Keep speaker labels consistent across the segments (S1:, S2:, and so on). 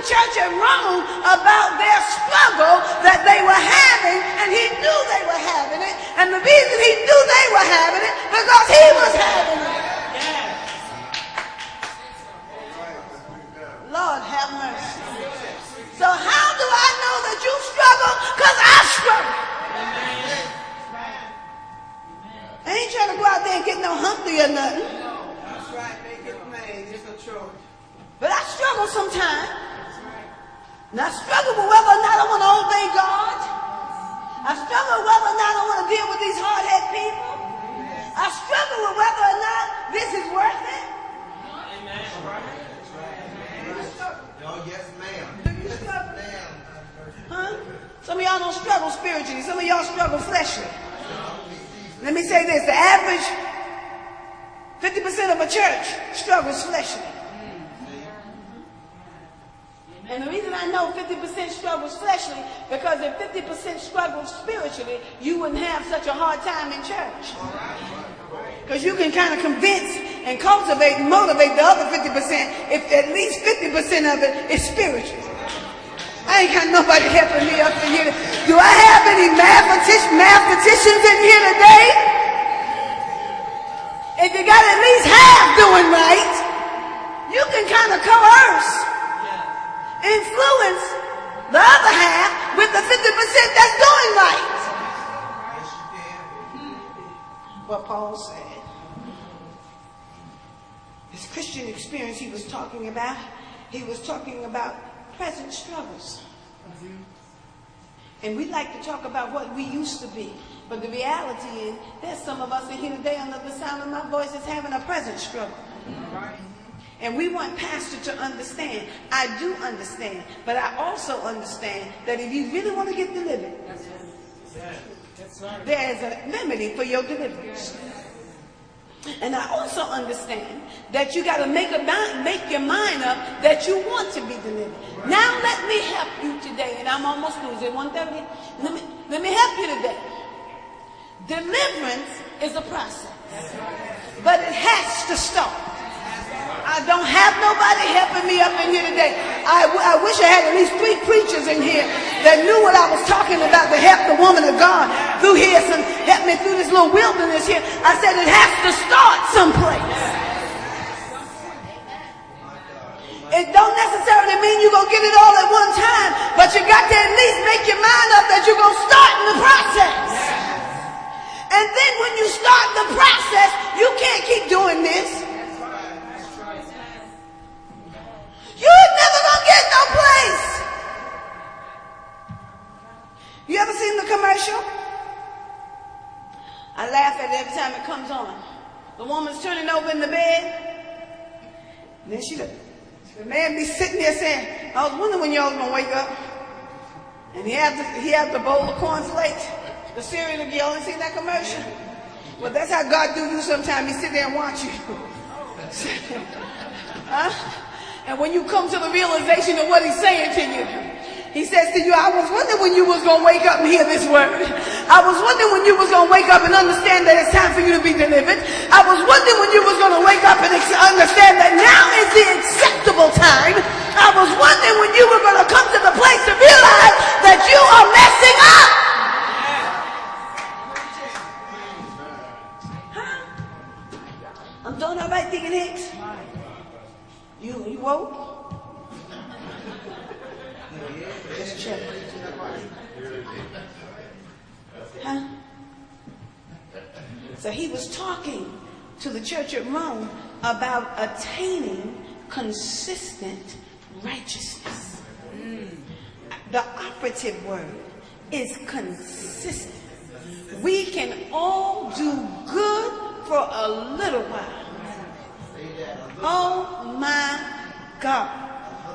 S1: church at Rome about their struggle that they were having, and he knew they were having it. And the reason he knew they were having it, because he was having it. Lord have mercy. So how do I know that you struggle? Because I struggle. I ain't trying to go out there and get no Humpty or nothing.
S2: That's right, make it plain, just a choice.
S1: But I struggle sometimes. And I struggle with whether or not I want to obey God. I struggle with whether or not I want to deal with these hard-headed people. I struggle with whether or not this is worth it.
S2: Amen. Oh, yes, ma'am. Yes, ma'am.
S1: Huh? Some of y'all don't struggle spiritually. Some of y'all struggle fleshly. Let me say this. The average 50% of a church struggles fleshly. And the reason I know 50% struggles fleshly, because if 50% struggles spiritually, you wouldn't have such a hard time in church. Because you can kind of convince and cultivate and motivate the other 50% if at least 50% of it is spiritual. I ain't got nobody helping me up in here. Do I have any mathematicians in here today? If you got at least half doing right, you can kind of coerce, influence the other half with the 50% that's doing right. What Paul said. His Christian experience he was talking about present struggles. And we like to talk about what we used to be. But the reality is, there's some of us in here today under the sound of my voice is having a present struggle. And we want pastor to understand. I do understand. But I also understand that if you really want to get delivered, there is a remedy for your deliverance. And I also understand that you got to make your mind up that you want to be delivered. Now let me help you today. And I'm almost losing 1:30. Let me help you today. Deliverance is a process. But it has to start. I don't have nobody helping me up in here today. I wish I had at least 3 preachers in here that knew what I was talking about to help the woman of God through here, help me through this little wilderness here. I said it has to start someplace. It don't necessarily mean you're going to get it all at one time, but you got to at least make your mind up that you're going to start in the process. And then when you start the process, you can't keep doing this. You're never going to get no place. You ever seen the commercial? I laugh at it every time it comes on. The woman's turning over in the bed. And then the man be sitting there saying, I was wondering when y'all was going to wake up. And he had the bowl of cornflakes, the cereal again. Y'all seen that commercial? Well, that's how God do you sometimes. He sit there and watch you. Huh? And when you come to the realization of what he's saying to you, he says to you, I was wondering when you was going to wake up and hear this word. I was wondering when you was going to wake up and understand that it's time for you to be delivered. I was wondering when you was going to wake up and understand that now is the acceptable time. I was wondering when you were going to come to the place to realize that you are messing up. Huh? I'm doing all right, Deacon Hicks? You woke? Just check. Huh? So he was talking to the church at Rome about attaining consistent righteousness. The operative word is consistent. We can all do good for a little while. Oh my God.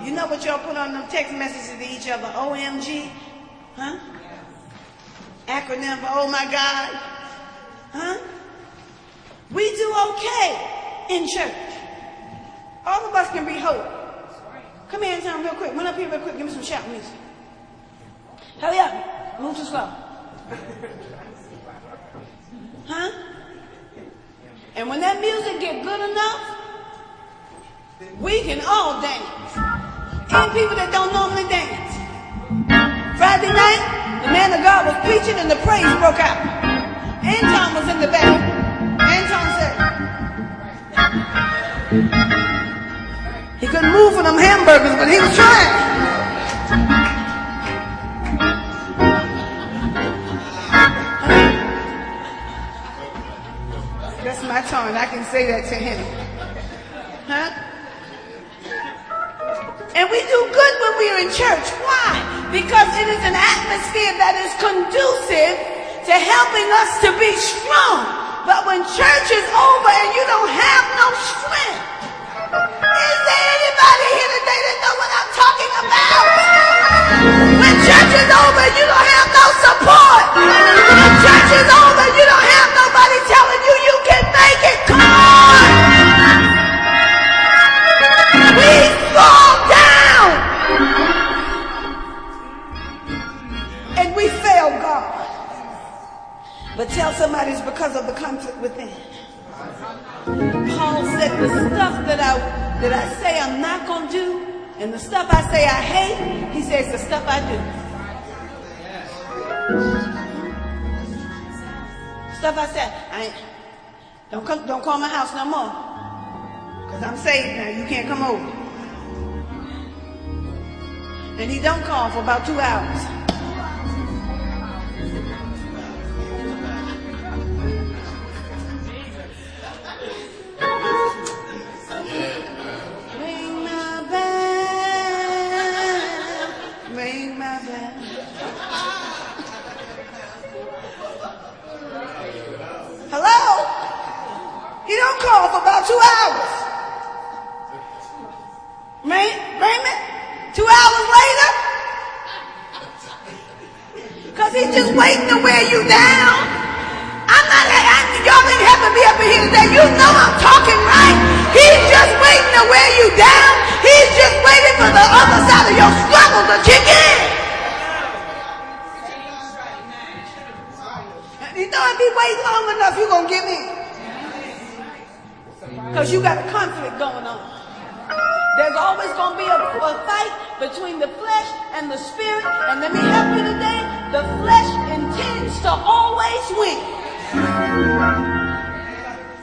S1: You know what y'all put on them text messages to each other? OMG? Huh? Acronym for oh my God? Huh? We do okay in church. All of us can be hope. Come here and tell them real quick. Run up here real quick. Give me some shout music. Hurry up. Move too slow. Huh? And when that music get good enough, we can all dance. Even people that don't normally dance. Friday night, the man of God was preaching and the praise broke out. Anton was in the back. Anton said he couldn't move for them hamburgers, but he was trying. That's my turn. I can say that to him. Huh? And we do good when we're in church. Why? Because it is an atmosphere that is conducive to helping us to be strong. But when church is over and you don't have no strength, is there anybody here today that know what I'm talking about? When church is over, you don't have no support. When church is over, you don't have nobody telling you you can make it. Come on! We fall down. And we fail God. But tell somebody it's because of the conflict within. Paul said the stuff that I say I'm not going to do, and the stuff I say I hate, he says the stuff I do. Stuff I said, don't call my house no more. Because I'm saved now, you can't come over. And he don't call for about 2 hours. Hello? He don't call for about 2 hours. Raymond? 2 hours later? Because he's just waiting to wear you down. Y'all didn't have to be up in here today. You know I'm talking right. He's just waiting to wear you down. He's just waiting for the other side of your struggle to kick in. You know, if he waits long enough, you're going to give in. Because you got a conflict going on. There's always going to be a fight between the flesh and the spirit. And let me help you today. The flesh intends to always win.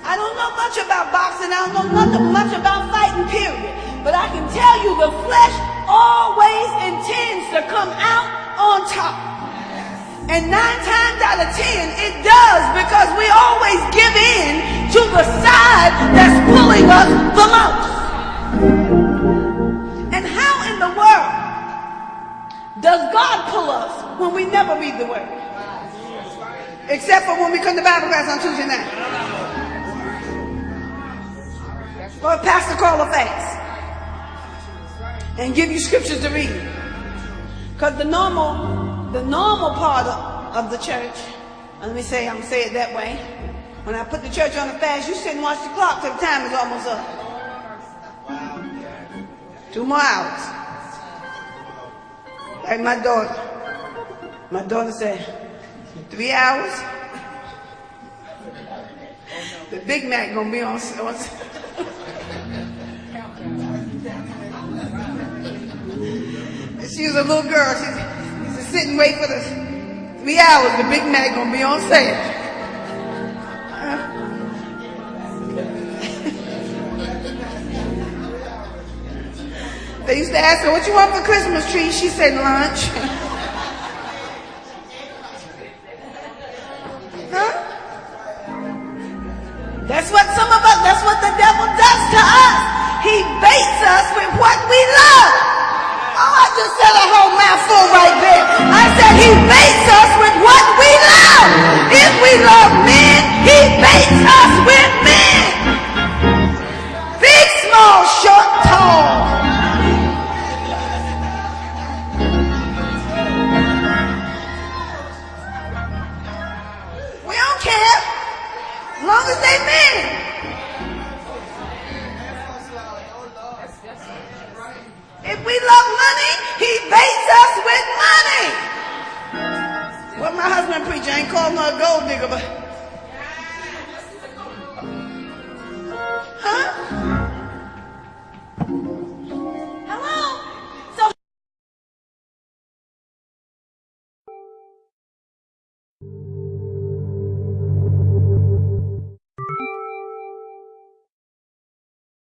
S1: I don't know much about boxing. I don't know much about fighting, period. But I can tell you the flesh always intends to come out on top. And 9 times out of 10, it does, because we always give in to the side that's pulling us the most. And how in the world does God pull us when we never read the word? Except for when we come to Bible class on Tuesday night. Or a pastor call a fast and give you scriptures to read. Because the normal part of the church, I'm going to say it that way. When I put the church on the fast, you sit and watch the clock till the time is almost up. 2 more hours. Like my daughter said, 3 hours. The Big Mac gonna be on. She was a little girl. She used to sit and wait for the 3 hours. The Big Mac gonna be on sale. They used to ask her, "What you want for Christmas tree?" She said, "Lunch." Huh? That's what the devil does to us. He baits us with what we love. Oh, I just said a whole mouthful right there. I said he baits us with what we love. If we love men, he baits us with men. Big, small, short, tall. We don't care. As long as they men. If we love money, he baits us with money. What my husband preacher, I ain't called her a gold digger, but